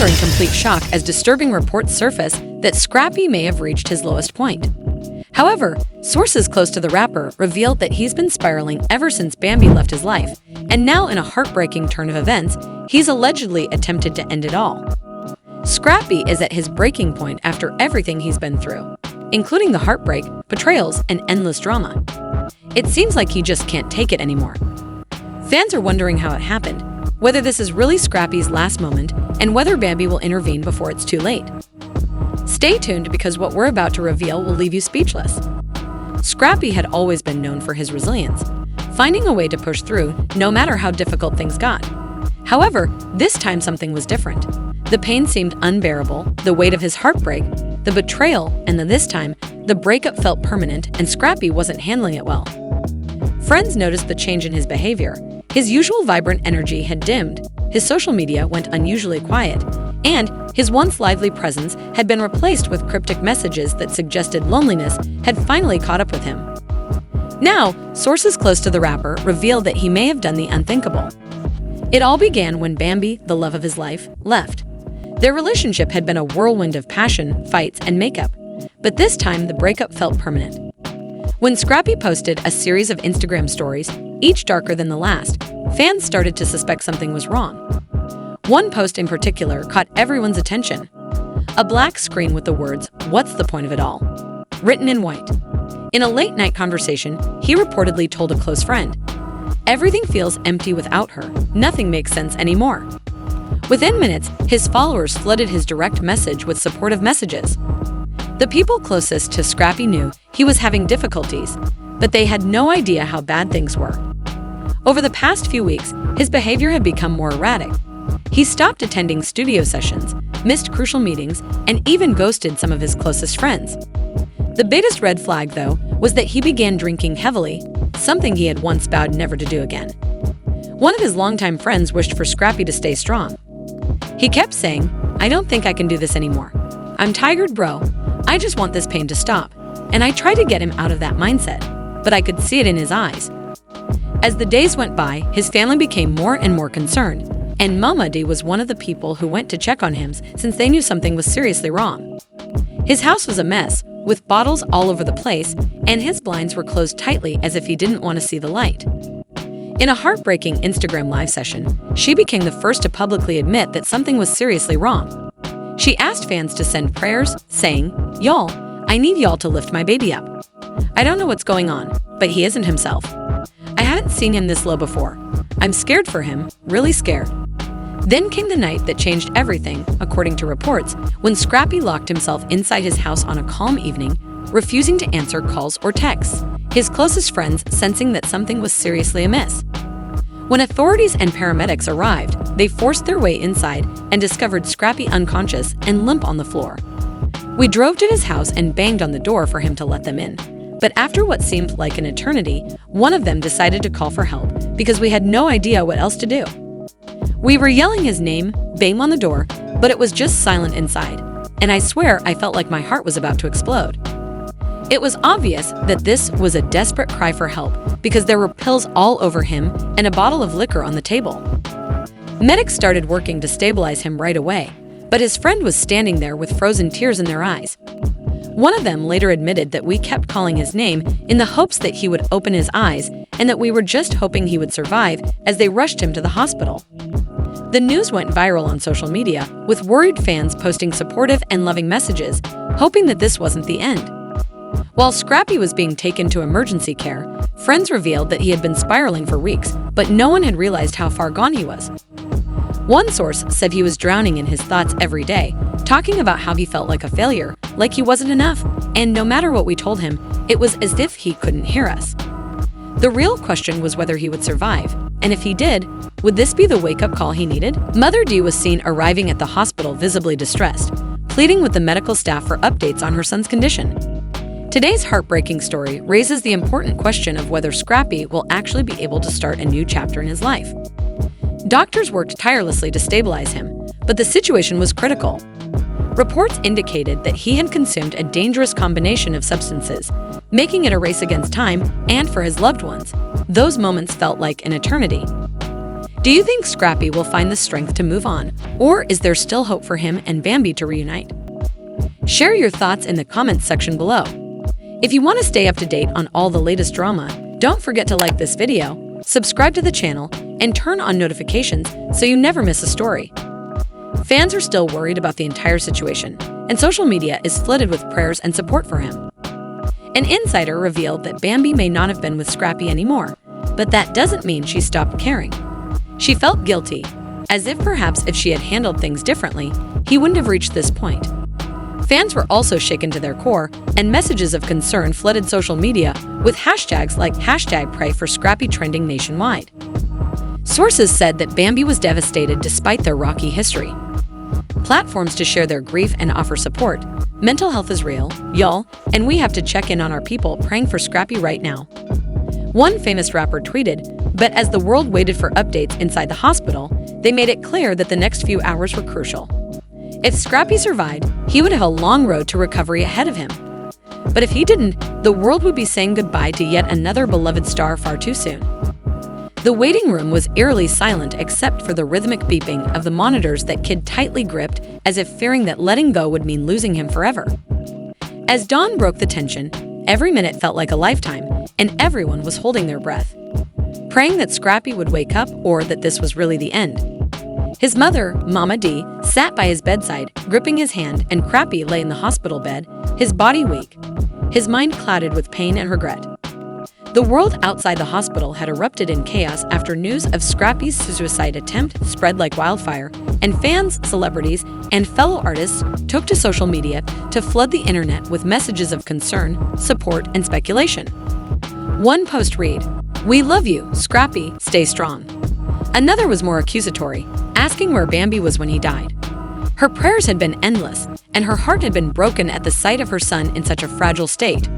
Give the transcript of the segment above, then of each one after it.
are in complete shock as disturbing reports surface that Scrappy may have reached his lowest point. However, sources close to the rapper revealed that he's been spiraling ever since Bambi left his life, and now in a heartbreaking turn of events, he's allegedly attempted to end it all. Scrappy is at his breaking point after everything he's been through, including the heartbreak, betrayals, and endless drama. It seems like he just can't take it anymore. Fans are wondering how it happened, whether this is really Scrappy's last moment, and whether Bambi will intervene before it's too late. Stay tuned because what we're about to reveal will leave you speechless. Scrappy had always been known for his resilience, finding a way to push through no matter how difficult things got. However, this time something was different. The pain seemed unbearable, the weight of his heartbreak, the betrayal, and then this time, the breakup felt permanent and Scrappy wasn't handling it well. Friends noticed the change in his behavior. His usual vibrant energy had dimmed, his social media went unusually quiet, and his once lively presence had been replaced with cryptic messages that suggested loneliness had finally caught up with him. Now, sources close to the rapper revealed that he may have done the unthinkable. It all began when Bambi, the love of his life, left. Their relationship had been a whirlwind of passion, fights, and makeup, but this time the breakup felt permanent. When Scrappy posted a series of Instagram stories, each darker than the last, fans started to suspect something was wrong. One post in particular caught everyone's attention. A black screen with the words, "What's the point of it all?" written in white. In a late-night conversation, he reportedly told a close friend, "Everything feels empty without her. Nothing makes sense anymore." Within minutes, his followers flooded his direct message with supportive messages. The people closest to Scrappy knew he was having difficulties, but they had no idea how bad things were. Over the past few weeks, his behavior had become more erratic. He stopped attending studio sessions, missed crucial meetings, and even ghosted some of his closest friends. The biggest red flag, though, was that he began drinking heavily, something he had once vowed never to do again. One of his longtime friends wished for Scrappy to stay strong. He kept saying, "I don't think I can do this anymore. I'm tired, bro. I just want this pain to stop." And I tried to get him out of that mindset, but I could see it in his eyes. As the days went by, his family became more and more concerned, and Mama D was one of the people who went to check on him since they knew something was seriously wrong. His house was a mess, with bottles all over the place, and his blinds were closed tightly as if he didn't want to see the light. In a heartbreaking Instagram live session, she became the first to publicly admit that something was seriously wrong. She asked fans to send prayers, saying, "Y'all, I need y'all to lift my baby up. I don't know what's going on, but he isn't himself. I haven't seen him this low before. I'm scared for him, really scared." Then came the night that changed everything, according to reports, when Scrappy locked himself inside his house on a calm evening, refusing to answer calls or texts, his closest friends sensing that something was seriously amiss. When authorities and paramedics arrived, they forced their way inside and discovered Scrappy unconscious and limp on the floor. We drove to his house and banged on the door for him to let them in. But after what seemed like an eternity, one of them decided to call for help because we had no idea what else to do. We were yelling his name, bang on the door, but it was just silent inside, and I swear I felt like my heart was about to explode. It was obvious that this was a desperate cry for help because there were pills all over him and a bottle of liquor on the table. Medics started working to stabilize him right away, but his friend was standing there with frozen tears in their eyes. One of them later admitted that we kept calling his name in the hopes that he would open his eyes and that we were just hoping he would survive as they rushed him to the hospital. The news went viral on social media, with worried fans posting supportive and loving messages, hoping that this wasn't the end. While Scrappy was being taken to emergency care, friends revealed that he had been spiraling for weeks, but no one had realized how far gone he was. One source said he was drowning in his thoughts every day, talking about how he felt like a failure, like he wasn't enough, and no matter what we told him, it was as if he couldn't hear us. The real question was whether he would survive, and if he did, would this be the wake-up call he needed? Mother D was seen arriving at the hospital visibly distressed, pleading with the medical staff for updates on her son's condition. Today's heartbreaking story raises the important question of whether Scrappy will actually be able to start a new chapter in his life. Doctors worked tirelessly to stabilize him, but the situation was critical. Reports indicated that he had consumed a dangerous combination of substances, making it a race against time and for his loved ones. Those moments felt like an eternity. Do you think Scrappy will find the strength to move on, or is there still hope for him and Bambi to reunite? Share your thoughts in the comments section below. If you want to stay up to date on all the latest drama, don't forget to like this video, subscribe to the channel, and turn on notifications so you never miss a story. Fans are still worried about the entire situation, and social media is flooded with prayers and support for him. An insider revealed that Bambi may not have been with Scrappy anymore, but that doesn't mean she stopped caring. She felt guilty, as if perhaps if she had handled things differently, he wouldn't have reached this point. Fans were also shaken to their core, and messages of concern flooded social media with hashtags like #PrayForScrappy trending nationwide. Sources said that Bambi was devastated despite their rocky history. Platforms to share their grief and offer support. Mental health is real, y'all, and we have to check in on our people praying for Scrappy right now. One famous rapper tweeted, but as the world waited for updates inside the hospital, they made it clear that the next few hours were crucial. If Scrappy survived, he would have a long road to recovery ahead of him. But if he didn't, the world would be saying goodbye to yet another beloved star far too soon. The waiting room was eerily silent except for the rhythmic beeping of the monitors that Kid tightly gripped, as if fearing that letting go would mean losing him forever. As dawn broke the tension, every minute felt like a lifetime, and everyone was holding their breath, praying that Scrappy would wake up or that this was really the end. His mother, Mama D, sat by his bedside, gripping his hand, and Scrappy lay in the hospital bed, his body weak, his mind clouded with pain and regret. The world outside the hospital had erupted in chaos after news of Scrappy's suicide attempt spread like wildfire, and fans, celebrities, and fellow artists took to social media to flood the internet with messages of concern, support, and speculation. One post read, "We love you, Scrappy, stay strong." Another was more accusatory, asking where Bambi was when he died. Her prayers had been endless, and her heart had been broken at the sight of her son in such a fragile state.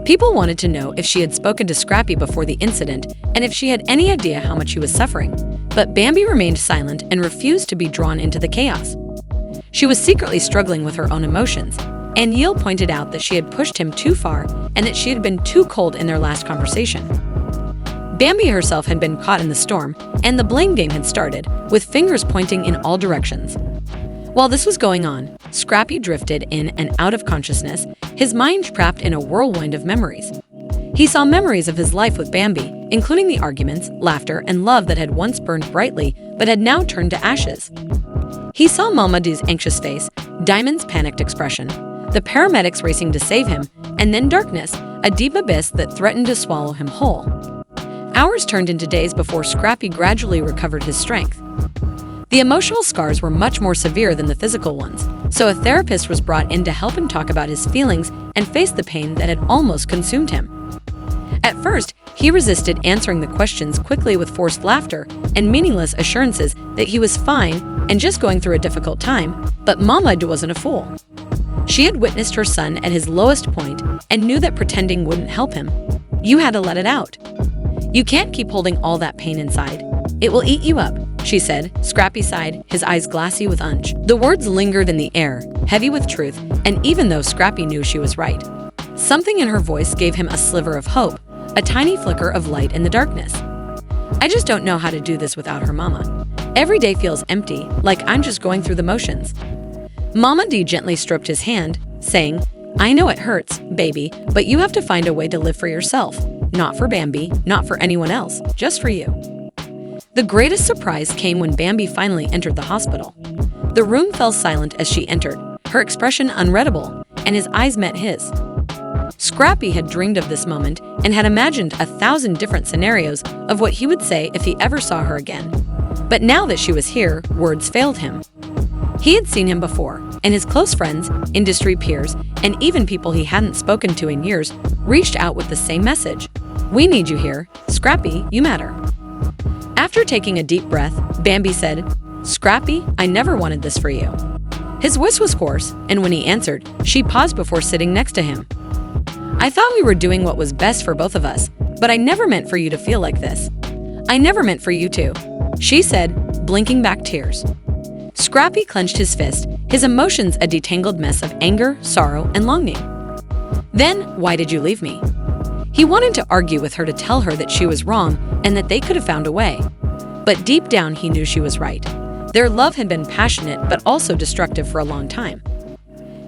People wanted to know if she had spoken to Scrappy before the incident and if she had any idea how much he was suffering, but Bambi remained silent and refused to be drawn into the chaos. She was secretly struggling with her own emotions, and Yale pointed out that she had pushed him too far and that she had been too cold in their last conversation. Bambi herself had been caught in the storm, and the blame game had started, with fingers pointing in all directions. While this was going on, Scrappy drifted in and out of consciousness, his mind trapped in a whirlwind of memories. He saw memories of his life with Bambi, including the arguments, laughter, and love that had once burned brightly but had now turned to ashes. He saw Mama D's anxious face, Diamond's panicked expression, the paramedics racing to save him, and then darkness, a deep abyss that threatened to swallow him whole. Hours turned into days before Scrappy gradually recovered his strength. The emotional scars were much more severe than the physical ones, so a therapist was brought in to help him talk about his feelings and face the pain that had almost consumed him. At first, he resisted answering the questions quickly with forced laughter and meaningless assurances that he was fine and just going through a difficult time, but Mama wasn't a fool. She had witnessed her son at his lowest point and knew that pretending wouldn't help him. You had to let it out. You can't keep holding all that pain inside. It will eat you up, she said. Scrappy sighed, his eyes glassy with unch. The words lingered in the air, heavy with truth, and even though Scrappy knew she was right, something in her voice gave him a sliver of hope, a tiny flicker of light in the darkness. I just don't know how to do this without her, Mama. Every day feels empty, like I'm just going through the motions. Mama D gently stroked his hand, saying, I know it hurts, baby, but you have to find a way to live for yourself. Not for Bambi, not for anyone else, just for you. The greatest surprise came when Bambi finally entered the hospital. The room fell silent as she entered, her expression unreadable, and his eyes met his. Scrappy had dreamed of this moment and had imagined 1,000 different scenarios of what he would say if he ever saw her again. But now that she was here, words failed him. He had seen him before, and his close friends, industry peers, and even people he hadn't spoken to in years reached out with the same message. We need you here. Scrappy, you matter. After taking a deep breath, Bambi said, Scrappy, I never wanted this for you. His voice was hoarse, and when he answered, she paused before sitting next to him. I thought we were doing what was best for both of us, but I never meant for you to feel like this. I never meant for you to, she said, blinking back tears. Scrappy clenched his fist, his emotions a detangled mess of anger, sorrow, and longing. Then, why did you leave me? He wanted to argue with her to tell her that she was wrong and that they could have found a way. But deep down, he knew she was right. Their love had been passionate but also destructive for a long time.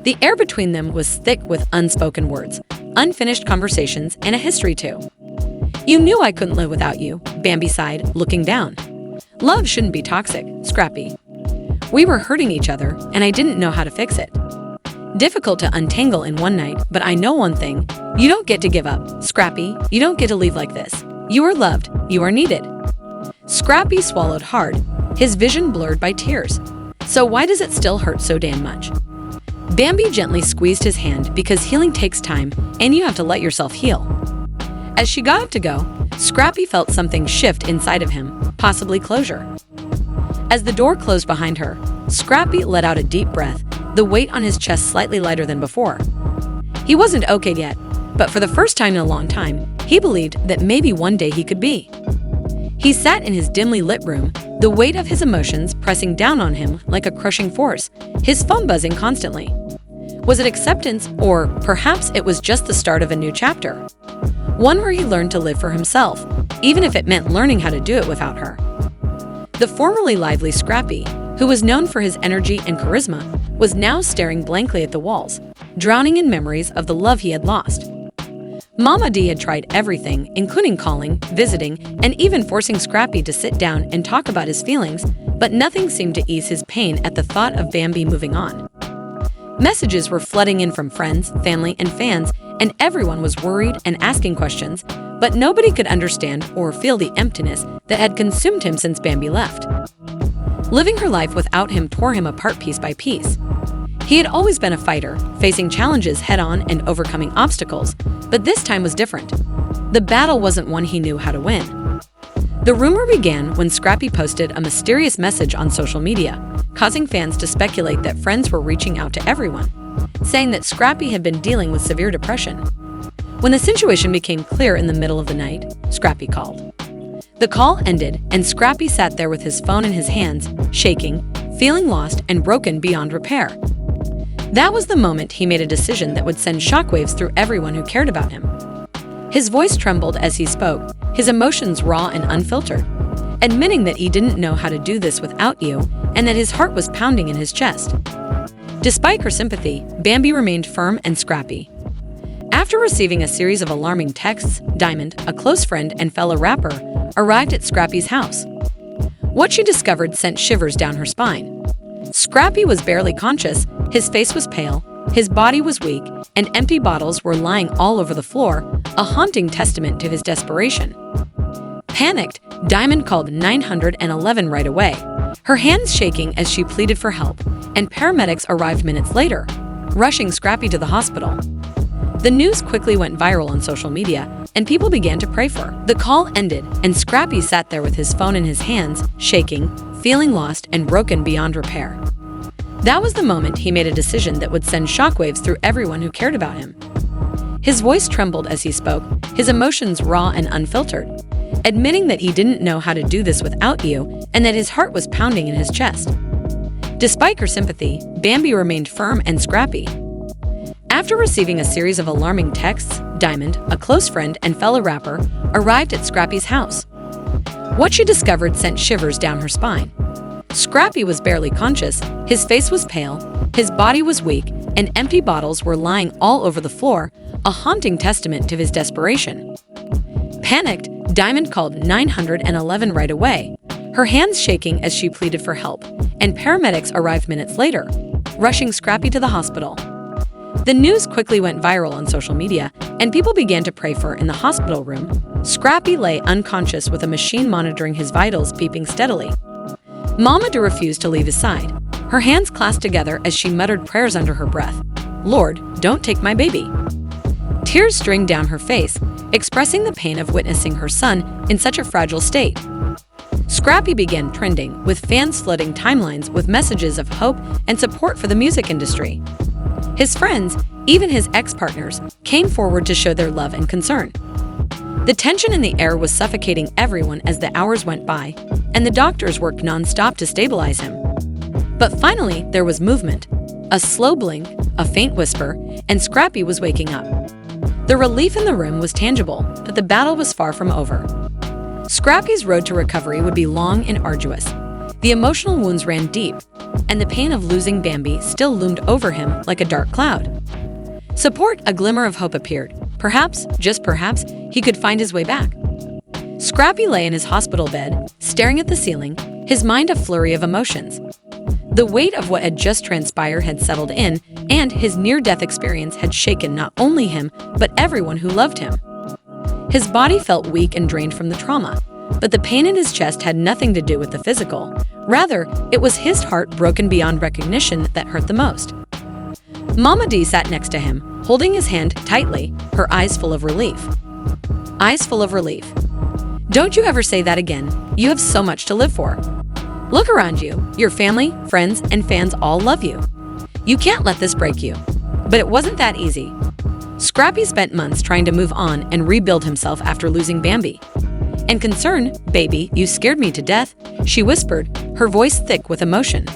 The air between them was thick with unspoken words, unfinished conversations, and a history too. "You knew I couldn't live without you," Bambi sighed, looking down. "Love shouldn't be toxic, Scrappy. We were hurting each other, and I didn't know how to fix it. Difficult to untangle in one night, but I know one thing. You don't get to give up, Scrappy. You don't get to leave like this. You are loved. You are needed." Scrappy swallowed hard, his vision blurred by tears. "So why does it still hurt so damn much?" Bambi gently squeezed his hand because healing takes time and you have to let yourself heal. As she got up to go, Scrappy felt something shift inside of him, possibly closure. As the door closed behind her, Scrappy let out a deep breath, the weight on his chest slightly lighter than before. He wasn't okay yet, but for the first time in a long time, he believed that maybe one day he could be. He sat in his dimly lit room, the weight of his emotions pressing down on him like a crushing force, his phone buzzing constantly. Was it acceptance, or perhaps it was just the start of a new chapter? One where he learned to live for himself, even if it meant learning how to do it without her. The formerly lively Scrappy, who was known for his energy and charisma, was now staring blankly at the walls, drowning in memories of the love he had lost. Mama D had tried everything, including calling, visiting, and even forcing Scrappy to sit down and talk about his feelings, but nothing seemed to ease his pain at the thought of Bambi moving on. Messages were flooding in from friends, family, and fans, and everyone was worried and asking questions, but nobody could understand or feel the emptiness that had consumed him since Bambi left. Living her life without him tore him apart piece by piece. He had always been a fighter, facing challenges head-on and overcoming obstacles, but this time was different. The battle wasn't one he knew how to win. The rumor began when Scrappy posted a mysterious message on social media, causing fans to speculate that friends were reaching out to everyone, saying that Scrappy had been dealing with severe depression. When the situation became clear in the middle of the night, Scrappy called. The call ended, and Scrappy sat there with his phone in his hands, shaking, feeling lost and broken beyond repair. That was the moment he made a decision that would send shockwaves through everyone who cared about him. His voice trembled as he spoke, his emotions raw and unfiltered, admitting that he didn't know how to do this without you and that his heart was pounding in his chest. Despite her sympathy, Bambi remained firm and Scrappy. After receiving a series of alarming texts, Diamond, a close friend and fellow rapper, arrived at Scrappy's house. What she discovered sent shivers down her spine. Scrappy was barely conscious, his face was pale, his body was weak, and empty bottles were lying all over the floor, a haunting testament to his desperation. Panicked, Diamond called 911 right away, her hands shaking as she pleaded for help, and paramedics arrived minutes later, rushing Scrappy to the hospital. The news quickly went viral on social media, and people began to pray for her. The call ended, and Scrappy sat there with his phone in his hands, shaking, feeling lost and broken beyond repair. That was the moment he made a decision that would send shockwaves through everyone who cared about him. His voice trembled as he spoke, his emotions raw and unfiltered, admitting that he didn't know how to do this without you and that his heart was pounding in his chest. Despite her sympathy, Bambi remained firm and Scrappy. After receiving a series of alarming texts, Diamond, a close friend and fellow rapper, arrived at Scrappy's house. What she discovered sent shivers down her spine. Scrappy was barely conscious, his face was pale, his body was weak, and empty bottles were lying all over the floor, a haunting testament to his desperation. Panicked, Diamond called 911 right away, her hands shaking as she pleaded for help, and paramedics arrived minutes later, rushing Scrappy to the hospital. The news quickly went viral on social media, and people began to pray for her in the hospital room. Scrappy lay unconscious with a machine monitoring his vitals beeping steadily. Mama D refused to leave his side, her hands clasped together as she muttered prayers under her breath. "Lord, don't take my baby." Tears streamed down her face, expressing the pain of witnessing her son in such a fragile state. Scrappy began trending, with fans flooding timelines with messages of hope and support for the music industry. His friends, even his ex-partners, came forward to show their love and concern. The tension in the air was suffocating everyone as the hours went by, and the doctors worked non-stop to stabilize him. But finally, there was movement. A slow blink, a faint whisper, and Scrappy was waking up. The relief in the room was tangible, but the battle was far from over. Scrappy's road to recovery would be long and arduous. The emotional wounds ran deep, and the pain of losing Bambi still loomed over him like a dark cloud. A glimmer of hope appeared. Perhaps, just perhaps, he could find his way back. Scrappy lay in his hospital bed, staring at the ceiling, his mind a flurry of emotions. The weight of what had just transpired had settled in, and his near-death experience had shaken not only him, but everyone who loved him. His body felt weak and drained from the trauma, but the pain in his chest had nothing to do with the physical. Rather, it was his heart broken beyond recognition that hurt the most. Mama D sat next to him, holding his hand tightly, her eyes full of relief. Eyes full of relief. Don't you ever say that again. You have so much to live for. Look around you. Your family, friends, and fans all love you. You can't let this break you. But it wasn't that easy. Scrappy spent months trying to move on and rebuild himself after losing Bambi. In concern, "Baby, you scared me to death," she whispered, her voice thick with emotion.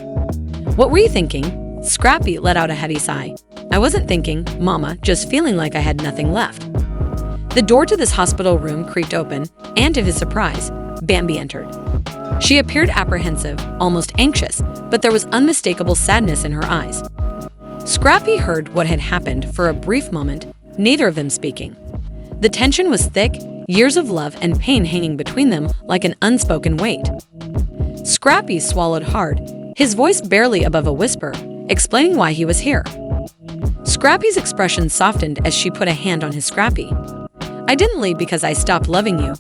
"What were you thinking?" Scrappy let out a heavy sigh. "I wasn't thinking, Mama, just feeling like I had nothing left." The door to this hospital room creaked open, and to his surprise, Bambi entered. She appeared apprehensive, almost anxious, but there was unmistakable sadness in her eyes. Scrappy heard what had happened for a brief moment, neither of them speaking. The tension was thick, years of love and pain hanging between them like an unspoken weight. Scrappy swallowed hard, his voice barely above a whisper, explaining why he was here. Scrappy's expression softened as she put a hand on his Scrappy. "I didn't leave because I stopped loving you.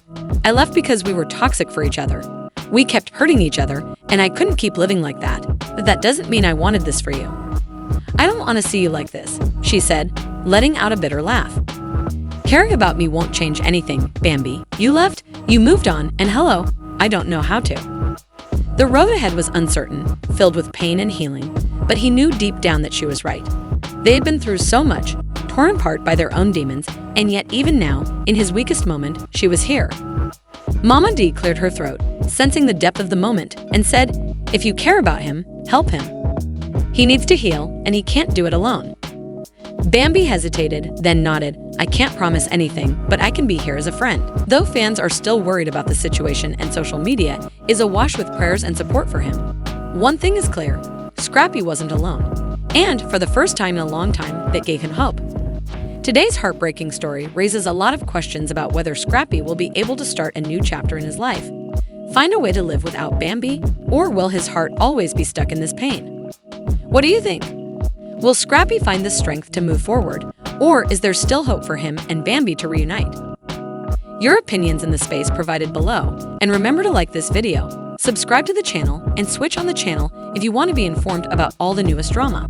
I left because we were toxic for each other. We kept hurting each other, and I couldn't keep living like that. But that doesn't mean I wanted this for you. I don't want to see you like this," she said, letting out a bitter laugh. "Caring about me won't change anything, Bambi. You left, you moved on, and hello, I don't know how to." The road ahead was uncertain, filled with pain and healing, but he knew deep down that she was right. They had been through so much, torn apart by their own demons, and yet even now, in his weakest moment, she was here. Mama D cleared her throat, sensing the depth of the moment, and said, "If you care about him, help him. He needs to heal, and he can't do it alone." Bambi hesitated, then nodded. "I can't promise anything, but I can be here as a friend." Though fans are still worried about the situation and social media is awash with prayers and support for him. One thing is clear, Scrappy wasn't alone. And for the first time in a long time, that gave him hope. Today's heartbreaking story raises a lot of questions about whether Scrappy will be able to start a new chapter in his life, find a way to live without Bambi, or will his heart always be stuck in this pain? What do you think? Will Scrappy find the strength to move forward, or is there still hope for him and Bambi to reunite? Your opinions in the space provided below, and remember to like this video, subscribe to the channel, and switch on the channel if you want to be informed about all the newest drama.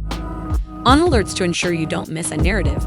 On alerts to ensure you don't miss a narrative.